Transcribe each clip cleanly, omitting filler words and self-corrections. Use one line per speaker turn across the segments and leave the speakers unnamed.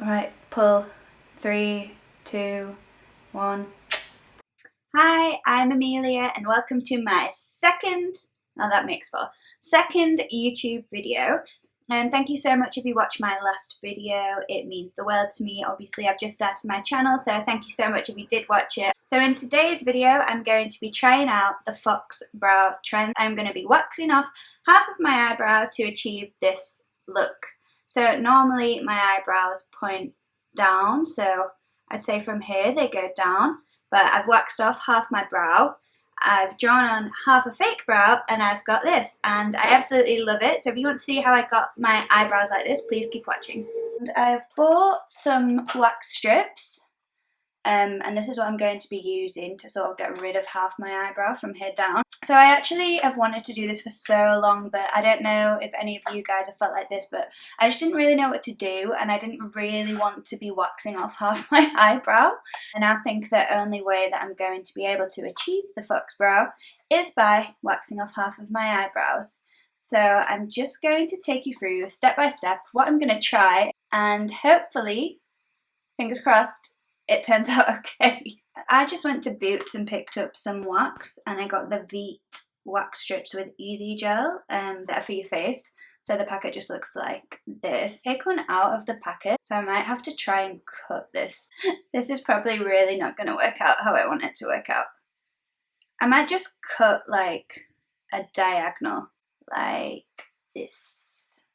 Right, pull. 3, 2, 1. Hi, I'm Amelia and welcome to my second YouTube video. And thank you so much if you watched my last video. It means the world to me. Obviously, I've just started my channel, so thank you so much if you did watch it. So in today's video, I'm going to be trying out the fox brow trend. I'm going to be waxing off half of my eyebrow to achieve this look. So normally my eyebrows point down, so I'd say from here they go down, but I've waxed off half my brow, I've drawn on half a fake brow, and I've got this, and I absolutely love it. So if you want to see how I got my eyebrows like this, please keep watching. And I've bought some wax strips, and this is what I'm going to be using to sort of get rid of half my eyebrow from here down. So I actually have wanted to do this for so long, but I don't know if any of you guys have felt like this, but I just didn't really know what to do, and I didn't really want to be waxing off half my eyebrow. And I think the only way that I'm going to be able to achieve the fox brow is by waxing off half of my eyebrows. So I'm just going to take you through step by step what I'm going to try, and hopefully, fingers crossed, it turns out okay. I just went to Boots and picked up some wax, and I got the Veet wax strips with easy gel that are for your face. So the packet just looks like this. Take one out of the packet, so I might have to try and cut this. This is probably really not going to work out how I want it to work out. I might just cut like a diagonal like this.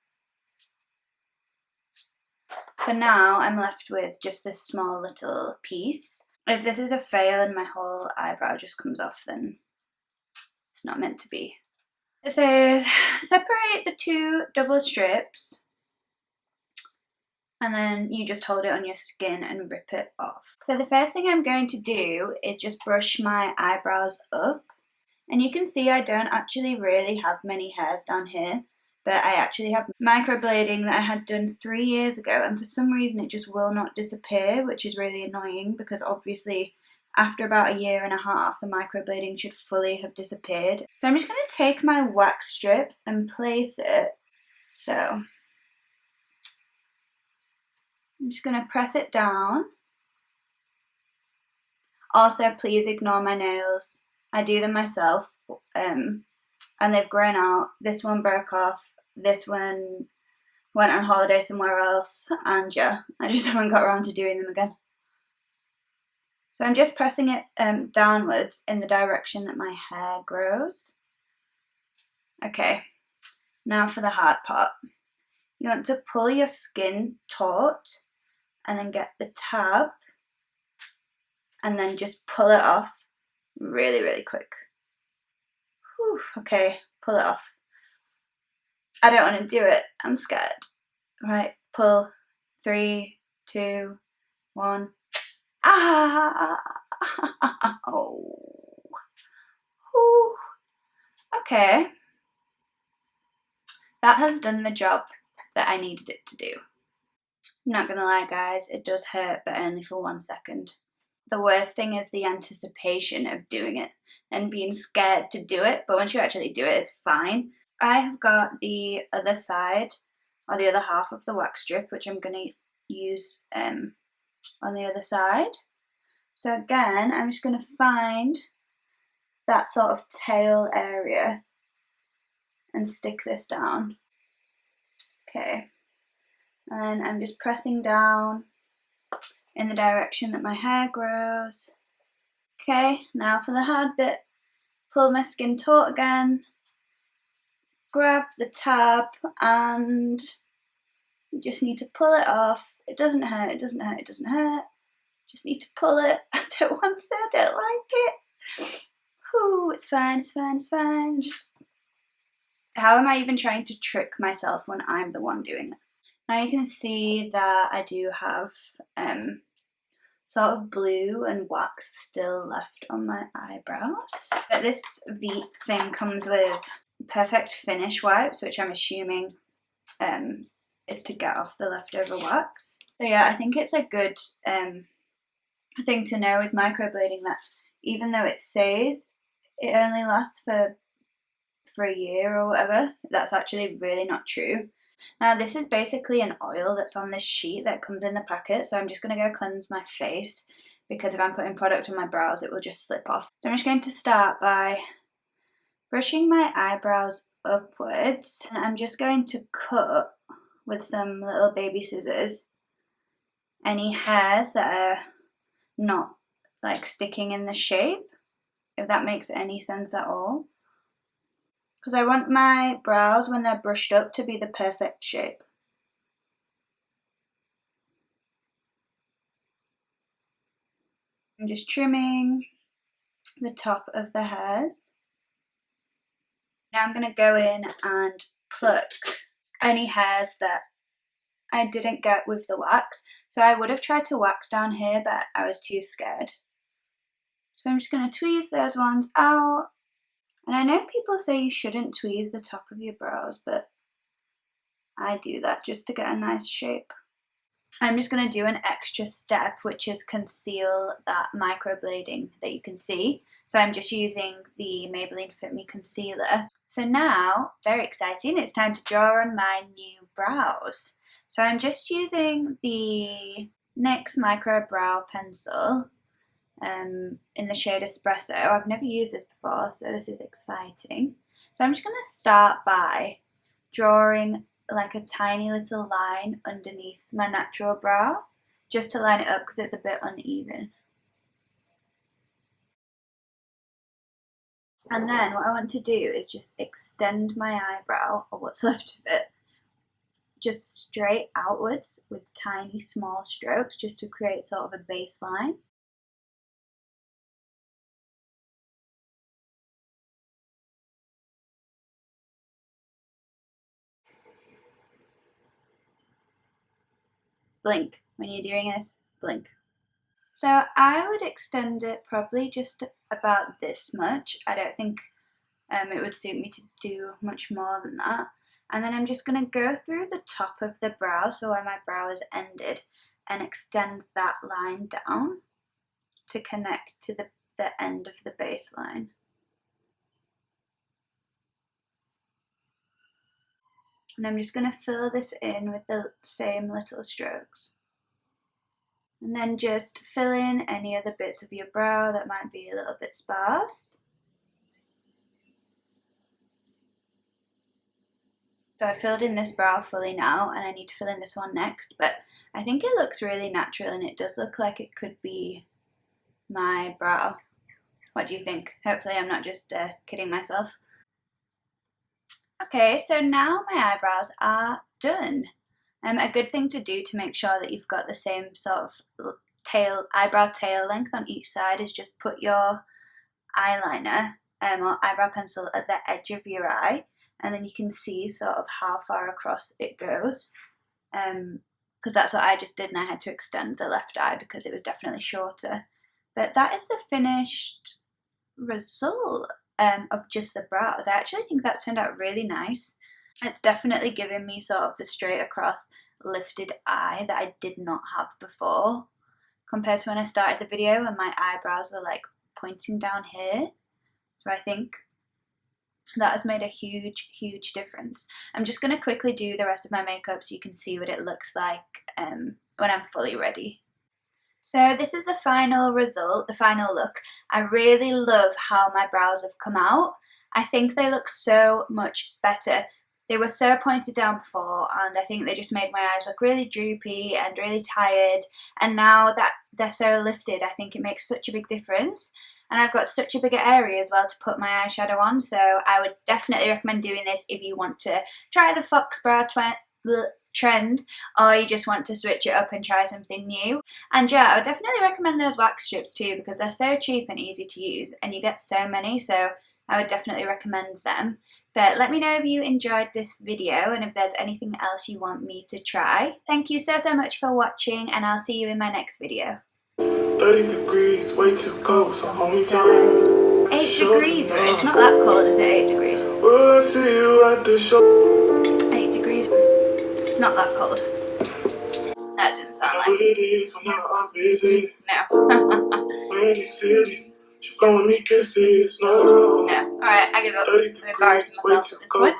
So now I'm left with just this small little piece. If this is a fail and my whole eyebrow just comes off, then it's not meant to be. It says separate the two double strips, and then you just hold it on your skin and rip it off. So the first thing I'm going to do is just brush my eyebrows up, and you can see I don't actually really have many hairs down here, but I actually have microblading that I had done 3 years ago, and for some reason it just will not disappear, which is really annoying because obviously after about 1.5 years the microblading should fully have disappeared. So I'm just going to take my wax strip and place it. So I'm just going to press it down. Also, please ignore my nails. I do them myself, and they've grown out. This one broke off. This one went on holiday somewhere else, and yeah, I just haven't got around to doing them again. So I'm just pressing it downwards in the direction that my hair grows. Okay, now for the hard part. You want to pull your skin taut and then get the tab and then just pull it off really, really quick. Whew, okay, pull it off. I don't want to do it. I'm scared. Right, pull. 3, 2, 1. Ah! Oh. Ooh. Okay. That has done the job that I needed it to do. I'm not gonna lie, guys, it does hurt, but only for 1 second. The worst thing is the anticipation of doing it and being scared to do it, but once you actually do it, it's fine. I have got the other side, or the other half of the wax strip, which I'm going to use on the other side. So again, I'm just going to find that sort of tail area and stick this down. Okay, and I'm just pressing down in the direction that my hair grows. Okay, now for the hard bit. Pull my skin taut again. Grab the tab, and you just need to pull it off. It doesn't hurt, it doesn't hurt, it doesn't hurt. Just need to pull it. I don't want to, I don't like it. Ooh, it's fine, it's fine, it's fine. Just, how am I even trying to trick myself when I'm the one doing it? Now you can see that I do have sort of blue and wax still left on my eyebrows. But this Veet thing comes with perfect finish wipes, which I'm assuming is to get off the leftover wax. So yeah, I think it's a good thing to know with microblading that even though it says it only lasts for 1 year or whatever, that's actually really not true. Now this is basically an oil that's on this sheet that comes in the packet, so I'm just going to go cleanse my face because if I'm putting product on my brows it will just slip off. So I'm just going to start by brushing my eyebrows upwards, and I'm just going to cut with some little baby scissors any hairs that are not like sticking in the shape, if that makes any sense at all. Because I want my brows when they're brushed up to be the perfect shape. I'm just trimming the top of the hairs. Now I'm going to go in and pluck any hairs that I didn't get with the wax. So I would have tried to wax down here, but I was too scared. So I'm just going to tweeze those ones out. And I know people say you shouldn't tweeze the top of your brows, but I do that just to get a nice shape. I'm just going to do an extra step, which is conceal that microblading that you can see. So I'm just using the Maybelline Fit Me Concealer. So now, very exciting, it's time to draw on my new brows. So I'm just using the NYX Micro Brow Pencil in the shade Espresso. I've never used this before, so this is exciting. So I'm just going to start by drawing like a tiny little line underneath my natural brow, just to line it up because it's a bit uneven. And then what I want to do is just extend my eyebrow, or what's left of it, just straight outwards with tiny small strokes just to create sort of a baseline. Blink. When you're doing this, blink. So I would extend it probably just about this much. I don't think it would suit me to do much more than that. And then I'm just going to go through the top of the brow, so where my brow is ended, and extend that line down to connect to the end of the baseline. And I'm just going to fill this in with the same little strokes. And then just fill in any other bits of your brow that might be a little bit sparse. So I filled in this brow fully now, and I need to fill in this one next, but I think it looks really natural and it does look like it could be my brow. What do you think? Hopefully I'm not just kidding myself. Okay, so now my eyebrows are done. A good thing to do to make sure that you've got the same sort of eyebrow tail length on each side is just put your eyeliner or eyebrow pencil at the edge of your eye, and then you can see sort of how far across it goes, because that's what I just did, and I had to extend the left eye because it was definitely shorter. But that is the finished result of just the brows. I actually think that's turned out really nice. It's definitely given me sort of the straight across lifted eye that I did not have before, compared to when I started the video and my eyebrows were like pointing down here. So I think that has made a huge difference. I'm just going to quickly do the rest of my makeup so you can see what it looks like when I'm fully ready. So this is the final result, the final look. I really love how my brows have come out. I think they look so much better. They were so pointed down before, and I think they just made my eyes look really droopy and really tired, and now that they're so lifted, I think it makes such a big difference. And I've got such a bigger area as well to put my eyeshadow on, so I would definitely recommend doing this if you want to try the fox brow trend, or you just want to switch it up and try something new. And yeah, I would definitely recommend those wax strips too, because they're so cheap and easy to use, and you get so many, so I would definitely recommend them. But let me know if you enjoyed this video and if there's anything else you want me to try. Thank you so much for watching, and I'll see you in my next video.
30 degrees, way too cold, so hold me tight.
8 degrees, bro. It's not that cold, is it? 8 degrees.
We'll see you at the show.
8 degrees, bro. It's not that cold. That didn't sound like it. No. No. Alright, I give up. I'm embarrassing myself at this point.